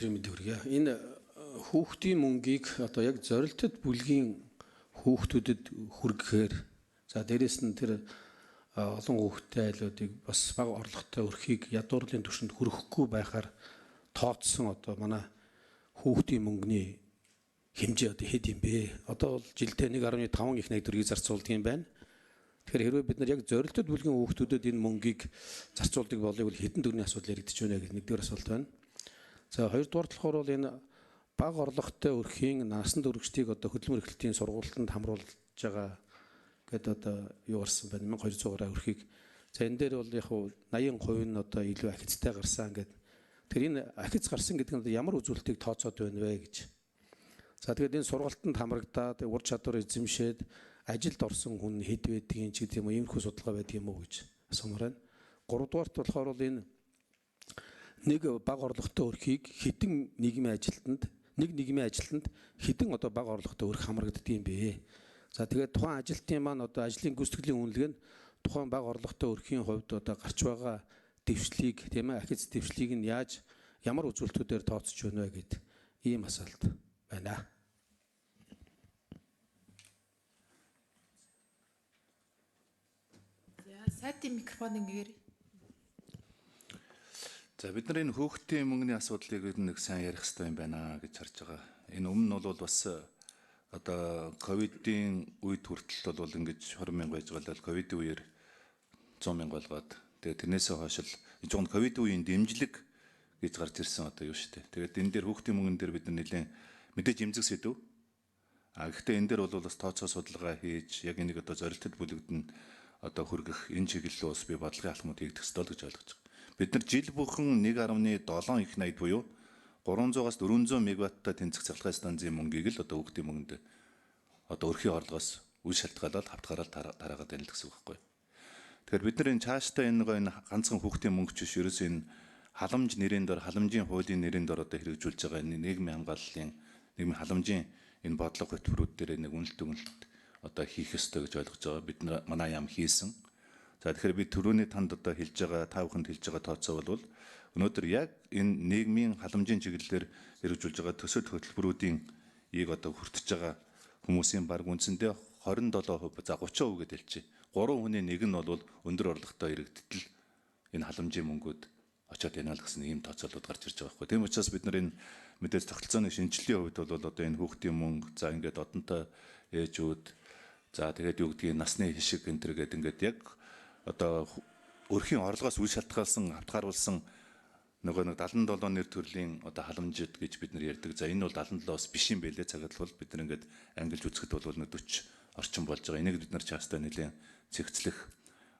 Мэдвэргээ. Энэ хүүхдийн мөнгийг одоо яг зорилтод бүлгийн хүүхдүүдэд хүргэхээр за дээрэс нь тэр олон хүүхдтэй айлуудыг бас бага орлоготой өрхийг ядуурлын түвшинд хүрэхгүй байхаар тооцсон одоо манай хүүхдийн мөнгөний хэмжээ одоо хэд юм бэ? Одоо бол жилдээ 1.5 их найдварыг зарцуулдаг юм байна. Тэгэхээр хэрвээ бид нар яг зорилтод бүлгийн хүүхдүүдэд энэ мөнгийг зарцуулдаг болыг бол хэдэн төрлийн асуудал яригдчих вэ гэх нэгдүгээр асуулт байна. За хоёрдугаар болохоор бол энэ бага орлоготой өрхийн насан туршидыг одоо хөдөлмөр эрхлэлтийн сургуультанд хамруулж байгаа гэдэг одоо юу гарсан байна 1200 гаруй өрхийг. За энэ дээр бол яг 80% нь одоо илүү ахицтай гарсан гэдэг. Тэгэхээр энэ ахиц гарсан гэдэг нь ямар үзүүлэлтийг тооцоод байна вэ гэж. За тэгээд энэ сургалтанд хамрагдаад ур чадвар эзэмшээд ажилд орсон хүн хэд байдгийг ч гэдэг юм уу иймэрхүү судалгаа байдаг юм уу гэж асуумаар байна. Гуравдугаарт болохоор бол энэ нэг бага орлоготой өрхийг хэдэн нийгмийн ажилтнанд хэдэн одоо бага орлоготой өрх хамрагддаг юм бэ? За тэгээд тухайн ажилтны маань одоо ажлын гүйцэтгэлийн үнэлгээ нь тухайн бага орлоготой өрхийн хувьд одоо гарч байгаа дэвшлийг тийм ээ ахиц дэвшлийг нь ямар үзүүлэлтүүдээр тооцож байна вэ гэдэг ийм асуулт байна. Сайтын микрофон ингээр. За бид нар энэ хүүхдийн мөнгөний асуудлыг нэг сайн ярих хэрэгтэй юм байна гэж харж байгаа. Энэ өмнө нь бол бас одоо ковидын үед хүртэл бол ингэж 20 мянга байж байгаа л ковидын үеэр 100 мянга болгоод тэгээ тэрнээсээ хойш л энэ жоо ковидын үеийн дэмжлэг гэж гарч ирсэн одоо юу шүү дээ. Тэгээд энэ дээр хүүхдийн мөнгөн дээр бид нар нэлээд мэдээж эмзэг сэдв. Гэхдээ энэ дээр бол бас тооцоо судалгаа хийж яг энийг одоо зорилтод бүлэгдэн одоо хүргэх энэ чиглэлөө бас би бодлогын алхмууд хийгдэх ёстой л гэж ойлгож байгаа. Бид нар жил бүхэн 1.7 их найд буюу 300-аас 400 мегаватттай тэнцэх цахилгаан станцын мөнгийг л одоо хүүхдийн мөнгөнд одоо өрхийн орлогоос үл шалтгаалаад хавтгаараад тараагаад байна л гэсэн үг байхгүй. Тэгэхээр бид нар энэ цаашдаа энэ ганцхан хүүхдийн мөнгө биш ерөөс энэ халамж нэрийн дор халамжийн хуулийн нэрийн дор одоо хэрэгжүүлж байгаа нийгмийн хамгааллын нийгмийн халамжийн энэ бодлого хөтөлбөрүүд дээр нэг үнэлт одоо хийх ёстой гэж ойлгож байгаа. Бид нар манай яам хийсэн. За тэгэхээр би түрүүний танд одоо хэлж байгаа та бүхэнд хэлж байгаа тооцоо бол өнөөдөр яг энэ нийгмийн халамжийн чиглэлээр хэрэгжүүлж байгаа төсөл хөтөлбөрүүдийн ийг одоо хүртэж байгаа хүмүүсийн баг үндсэндээ 27% за 30% гэдээ хэлчихье. 3 хүний нэг нь бол өндөр орлоготой иргэдэл энэ халамжийн мөнгүүд очоод яана л гэсэн ийм тооцоолууд гарч ирж байгаа байхгүй. Тийм учраас бид нар энэ мэдээж тогтолцооны шинжилгээний хувьд бол одоо энэ хүүхдийн мөнгө за ингээд одонтой ээжүүд за тэгээд юу гэдгийг насны хишиг энэ төр гэдэг ингээд яг одоо өрхийн орлогоос үл шалтгаалсан хавтгааруулсан нөгөө нэг 77 нэр төрлийн одоо халамжид гэж бид нар ярьдаг. За энэ бол 77-оос биш юм байлээ цагт бол бид нар ингээд ангилж үзэхэд бол 40 орчим болж байгаа. Энийг бид нар чаастаа нэлээд цэгцлэх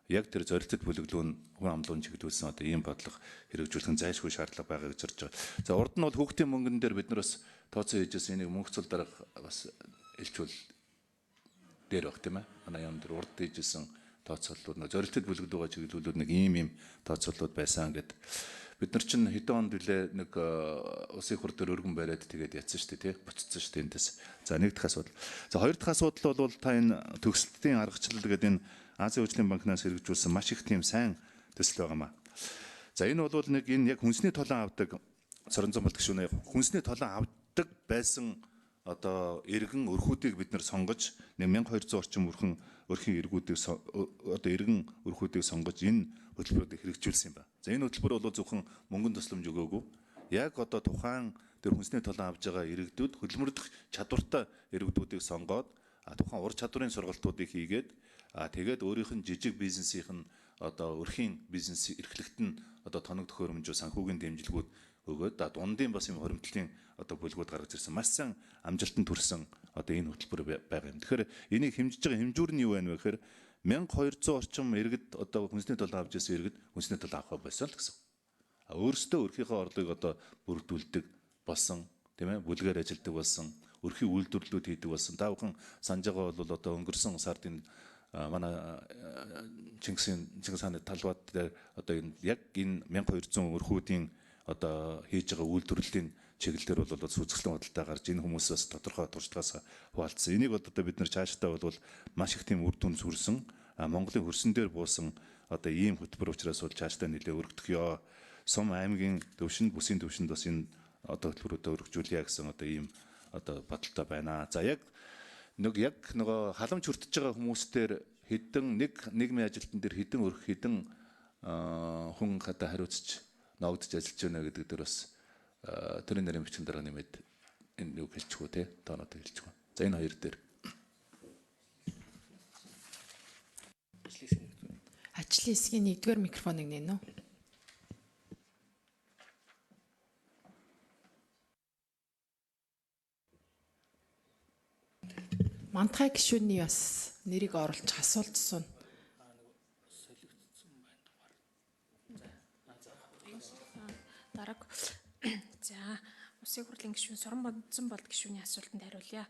яг тэр зорилтод бүлэглүүн хүн амлуун чиглүүлсэн одоо ийм бодлого хэрэгжүүлэх зайлшгүй шаардлага байгаа гэж харж байгаа. За урд нь бол хүүхдийн мөнгөн дээр бид нар бас тооцоо хийжсэн энийг мөнгө цул дарга бас илчүүл дээр баг тийм ээ. Манай юм дээр урд хийжсэн тооцооллууд нэг зорилтод бүлэглүүгээ чиглүүлүүд нэг ийм тооцооллууд байсан гэд бид нар чинь хэдэн онд үлээ нэг усын хур дээр өргөн бариад тэгээд ятсан шүү дээ тий буцсан шүү дээ эндээс. За нэг дахь асуудал. За хоёр дахь асуудал бол та энэ төгсөлтийн аргачлал гэдэг энэ Азийн хөгжлийн банкнаас хэрэгжүүлсэн маш их тийм сайн төсөл байгаамаа. За энэ бол нэг энэ яг хүнсний толон авдаг Сорнзон болт гişүнээ хүнсний толон авдаг байсан одоо иргэн өрхүүдийг бид нар сонгож 1200 орчим өрхийн эргүүдийг одоо иргэн өрхүүдийг сонгож энэ хөтөлбөрөөр хэрэгжүүлсэн юм байна. За энэ хөтөлбөр бол зөвхөн мөнгөн тусламж өгөөгүй. Яг одоо тухайн тэр хүнсний толон авж байгаа иргэдүүд хөдөлмөрлөх чадвартай иргэдүүдийг сонгоод тухайн ур чадварын сургалтуудыг хийгээд тэгээд өөрийнх нь жижиг бизнесийн одоо өрхийн бизнес эрхлэгт нь одоо тоног төхөөрөмж санхүүгийн дэмжлэгүүд өгөөд дундын бас юм хоримтлын одоо бүлгүүд гаргаж ирсэн маш сайн амжилтанд хүрсэн одоо энэ хөтөлбөр байгаа юм. Тэгэхээр энийг хэмжиж байгаа хэмжүүр нь юу байна вэ гэхээр 1200 орчим иргэд одоо хүнсний толон авч ирсэн иргэд хүнсний толон авах байсан л гэсэн. Өөрсдөө өрхийнхөө орлогыг одоо бүрдүүлдэг болсон тийм ээ бүлгээр ажилдаг болсон өрхийн үйлдвэрлэлүүд хийдэг болсон. Та бүхэн санаж байгаа бол одоо өнгөрсөн сард энэ манай Чингис хааны талбайд дээр одоо яг энэ 1200 өрхүүдийн одоо хийж байгаа үйлдвэрлэлийн чиглэлээр бол сүзэглэн худалдаа гарч энэ хүмүүсээс тодорхой туршлагаас хуваалцсан. Энийг одоо бид нар цаашдаа бол маш их тийм үр дүн сүрсэн Монголын хөрсөн дээр буусан одоо ийм хөтөлбөр учраас бол цаашдаа нэлээ өргөдөх ёо. Сум аймгийн төвшөнд бүсийн төвшөнд бас энэ одоо хөтөлбөрүүдэд өргөжүүлье гэсэн одоо ийм одоо бодолтой байна. За яг нөгөө халамж хүртэж байгаа хүмүүстээр хэдэн нийгмийн ажилтан дээр хэдэн өрх хэдэн хүн хата хариуцж ногдож ажиллаж байна гэдэг дээр бас тэрийн нэрийн бичгийн дараа нэмээд энэ юу хэлчихв те тооноо хэлчихв. За энэ хоёр дээр Ажлын хэсгийн 1-р микрофоныг нээн үү? Мантхай гишүүний бас нэрийг оруулж асуултсан. Дараг. За, Улсын хурлын гишүүн Сорон Бодсон болд гишүүний асуултанд хариулъя.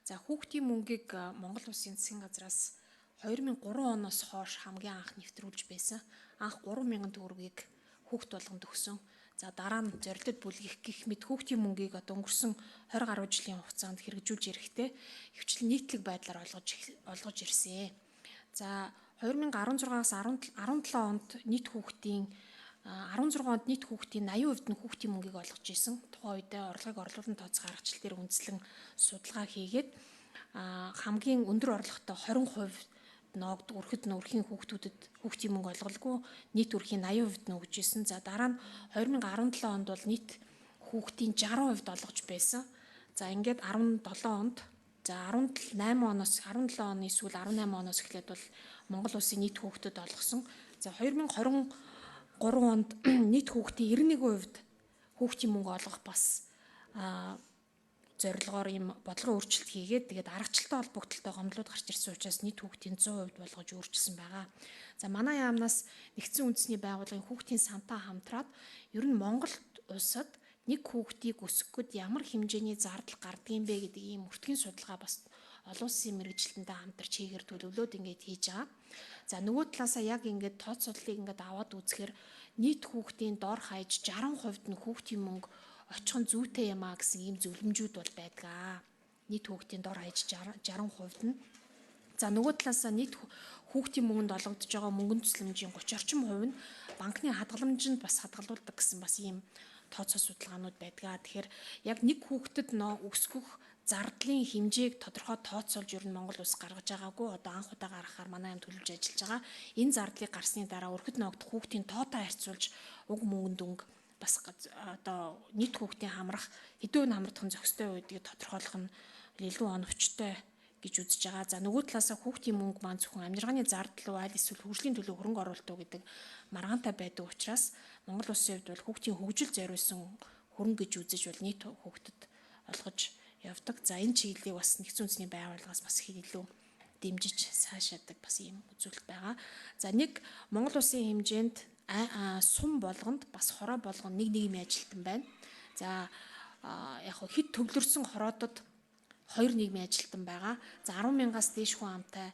За, хүүхдийн мөнгийг Монгол Улсын засгийн газраас 2003 оноос хойш хамгийн анх нэвтрүүлж байсан. Анх 3,000 төгрөгийг хүүхд болгонд өгсөн. За, дараа нь зорилтод бүлгэх гэх мэт хүүхдийн мөнгийг одоо өнгөрсөн 20 гаруй жилийн хугацаанд хэрэгжүүлж ирэхдээ хвчлэн нийтлэг байдлаар олгож ирсэн. За, 2016-аас 17 онд нийт хүүхдийн 16 онд нийт хүүхдийн 80% нь хүүхдийн мөнгийг олгож исэн. Тухайн үедээ орлогыг орлуулан тооцох аргачлал дээр үндэслэн судалгаа хийгээд хамгийн өндөр орлоготой 20% ногд өрхөд нь өрхийн хүүхдийн мөнгө олголгүй нийт өрхийн 80% нь өгж исэн. За дараа нь 2017 онд бол нийт хүүхдийн 60% олгож байсан. За ингээд 17 онд за 17 оны сүүл 18 оноос эхлээд бол Монгол Улсын нийт хүүхдэд олгосон. За 2023 онд нийт хүүхдийн 91% хүүхдийн мөнгө олгох бас зорилгоор ийм бодлогын өөрчлөлт хийгээд тэгээд аргачлалтай холбогдлолтой гомдлууд гарч ирсэн учраас нийт хүүхдийн 100% болгож өөрчилсөн байгаа. За манай яамнаас нэгдсэн үндэсний байгууллагын хүүхдийн сантаа хамтраад ер нь Монгол улсад нэг хүүхдийг өсгөхөд ямар хэмжээний зардал гардгийм бэ гэдэг ийм өртгийн судалгаа бас олон улсын мэргэжилтэнтэй хамтарч хийгээр төлөвлөөд ингээд хийж байгаа. За нөгөө талаасаа яг ингээд тооцооллыг ингээд аваад үзэхээр нийт хүүхдийн дор хаяж 60% нь хүүхдийн мөнгө очихын зүйтэй юм а гэсэн ийм зөвлөмжүүд бол байдаг. Нийт хүүхдийн дор хаяж 60% нь. За нөгөө талаасаа нийт хүүхдийн мөнгөнд олгогдож байгаа мөнгөн тусламжийн 30 орчим хувь нь банкны хадгаламжинд бас хадгалуулдаг гэсэн бас ийм тооцоо судалгаанууд байдаг. Тэгэхээр яг нэг хүүхдэд өсгөх зардлын хэмжээг тодорхой тооцоолж ер нь Монгол улс гаргаж байгаагүй. Одоо анх удаа гаргахаар манай юм төлөвлөж ажиллаж байгаа. Энэ зардлыг гарсны дараа өрхөд ногдох хүүхдийн тоотой харьцуулж уг мөнгөнд өнгө бас одоо нийт хүүхдийн хамрах хэдэн үн хамрагдах нь зохистой байдгийг тодорхойлох нь илүү оновчтой гэж үзэж байгаа. За нөгөө талаасаа хүүхдийн мөнгө маань зөвхөн амжиргааны зардал уу аль эсвэл хөгжлийн төлөө хөрөнгө оруулалт уу гэдэг маргаантай байдаг учраас Монгол улсын хувьд бол хүүхдийн хөгжил зориулсан хөрөнгө гэж үзэж бол нийт хүүхдэд олгож явдаг. За энэ чиглэлийг бас нэгдсэн үндэсний байгууллагаас бас их илүү дэмжиж цаашаадаг бас ийм үзүүлэлт байгаа. За нэг Монгол улсын хэмжээнд сум болгонд бас хороо болгоно нэг нийгмийн ажилтан байна. За яг хэд төвлөрсөн хороодод 2 нийгмийн ажилтан байгаа. За 10,000-аас дээш хүн амтай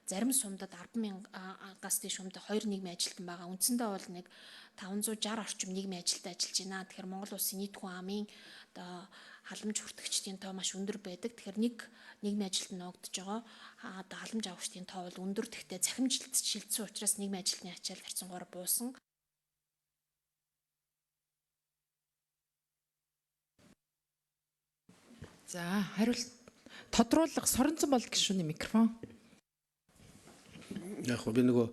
зарим сумдад 10,000-аас дээш хүнтэй 2 нийгмийн ажилтан байгаа. Үндсэндээ бол нэг 560 орчим нийгмийн ажилтан ажиллаж байна. Тэгэхээр Монгол улсын нийт хүн амын одоо халамж хүртэгчдийн тоо маш өндөр байдаг. Тэгэхээр нэг нийгмийн ажилтан ногдож байгаа. Одоо халамж авагчдын тоо бол өндөр. Гэхдээ захимжилт шилжсэн учраас нийгмийн ажилтны ачаал харьцангуйгаар буусан. За хариулт тодруулах Соронзон болд гишүүний микрофон. Яг би нөгөө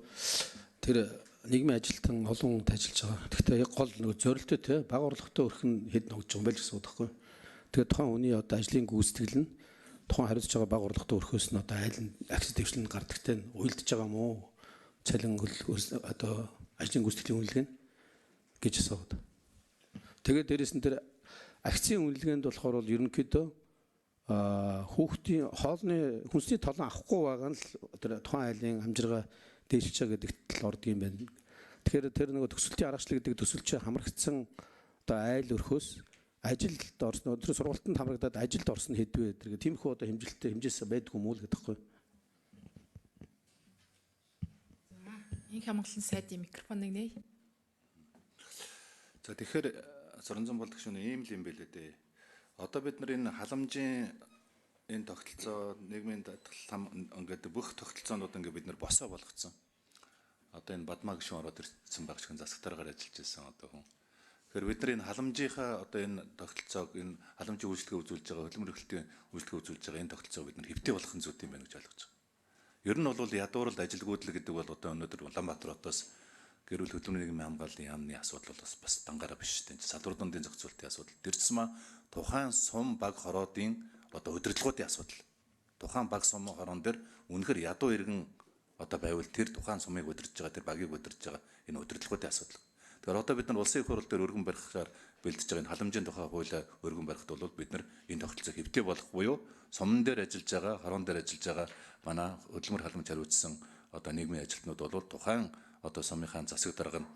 тэр нийгмийн ажилтан олон хүнд ажиллаж байгаа. Гэхдээ яг гол нөгөө зорилттой те бага орлоготой өрх нь хэд ногдож байгаа юм бэ гэсэн үг байхгүй. Тэгээд тухайн хүний одоо ажлын гүйцэтгэл нь тухайн хариуцж байгаа бага орлоготой өрхөөс нь одоо айл нь аксес дэвшлэн гардагтай нь уйлдж байгаа юм уу? Цалин одоо ажлын гүйцэтгэлийн үнэлгээ нь гэж асууад. Тэгээд дээрэс нь тэр акцийн үнэлгээнд болохоор бол ерөнхийдөө хүүхдийн хоолны хүнсний толон авахгүй байгаа нь л тэр тухайн айлын амжиргаа дээшилж байгаа гэдэгт л ордог юм байна. Тэгэхээр тэр нөгөө төсөлтийн аргачлал гэдэг төсөлчөөр хамрагдсан одоо айл өрхөөс ажилд орсон өдөр сургалтанд хамрагдаад ажилд орсон хэдвэ гэдэг тиймэрхүү одоо хэмжилттэй хэмжээс байдгүй юм уу л гэдэг байхгүй. Инх хамгаалсан сайдын микрофоныг нэй. За тэгэхээр Соронзон болд гишүүн ийм л юм байлээ дээ. Одоо бид нар энэ халамжийн энэ тогтолцоо нийгмийн ингээд бүх тогтолцоонууд ингээд бид нар босоо болгоцсон. Одоо энэ Бадмаа гишүүн ороод ирсэн багш хүн засагтараар ажиллаж байсан одоо хүн. Тэгэхээр бид нар энэ халамжийнхаа одоо энэ тогтолцоог энэ халамжийн үйлчлэгээ үзүүлж байгаа хөдөлмөр эрхлэлтийн үйлчлэгээ үзүүлж байгаа энэ тогтолцоог бид нар хэвтээ болгох нь зүйтэй юм байна гэж ойлгож байгаа. Ер нь бол ядуурл ажилгүйдлэг гэдэг бол одоо өнөөдөр Улаанбаатар хотоос гэр бүл хөдөлмөрийн нийгмийн хамгааллын яамны асуудал бол бас дангаараа биш тийм салбар дундын зохицуултын асуудал. Тэр тусмаа тухайн сум баг хороодын одоо удирдлагуудын асуудал. Тухайн баг сум хорон дээр үнэхээр ядуу иргэн одоо байвал тэр тухайн сумыг удирдах байгаа, тэр багийг удирдах байгаа энэ удирдлагуудын асуудал. Тэгэхээр одоо бид нар улсын их хурал дээр өргөн барихаар бэлдэж байгаа энэ халамжийн тухай хуулиа өргөн барихад бол бид нар энэ тогтолцоог хэвтээ болгох буюу сумн дээр ажиллаж байгаа, хорон дээр ажиллаж байгаа манай хөдөлмөр халамж хариуцсан одоо нийгмийн ажилтнууд бол тухайн одоо сумынхаа засаг дарга нь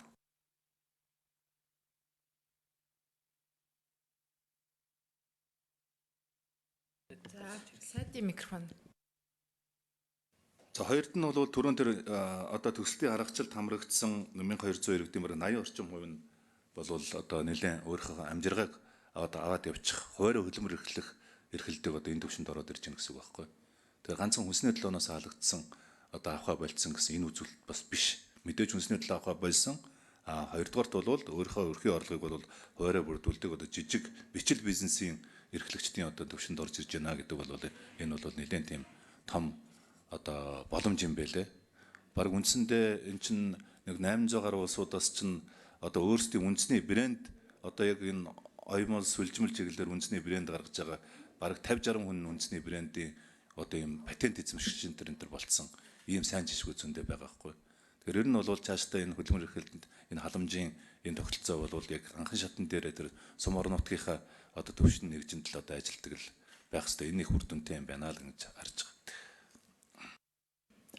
За сайдын микрофон. за хоёрт нь бол түрүүн тэр одоо төсөлтийн аргачлалд хамрагдсан 1200 иргэдийн бараг 80 орчим хувь нь бол одоо нэлээд өөрийнхөө амжиргааг одоо аваад явчих хойроо хөдөлмөр эрхлэлдэг одоо энэ төвшөнд ороод ирж байна гэсэн үг байхгүй. Тэгэхээр ганцхан хүнсний төлөөнөөс халагдсан одоо авахаа болцсон гэсэн энэ үзүүлэлт бас биш. Мэдээж хүнсний төлөө авахаа болсон. Хоёрдугаарт бол өөрийнхөө өрхийн орлогыг бол хойроо бүрдүүлдэг одоо жижиг бичил бизнесийн эрхлэгчдийн одоо төвшөнд орж ирж байна гэдэг бол энэ бол нэлээд тийм том одоо боломж юм байлээ. Бараг үндсэндээ эн чинь нэг 800 гаруй улсуудаас чинь одоо өөрсдийн үндэсний брэнд одоо яг энэ оюмол сүлжмэл чиглэлээр үндэсний брэнд гаргаж байгаа бараг 50-60 хүн үндэсний брендийн одоо юм патент эзэмшигч энэ болцсон ийм сайн жишг үзэндээ байгаа хгүй. Тэгэхээр ер нь бол цаашдаа энэ хөдөлмөр эрхлэлтэнд энэ халамжийн энэ тогтолцоо бол яг анхан шатн дээр тэр сум орон нутгийнхаа одоо төвшин нэгжинд л одоо ажилтдаг л байх хэвээр энэ их үр дүнтэй юм байна л гэж харж байгаа.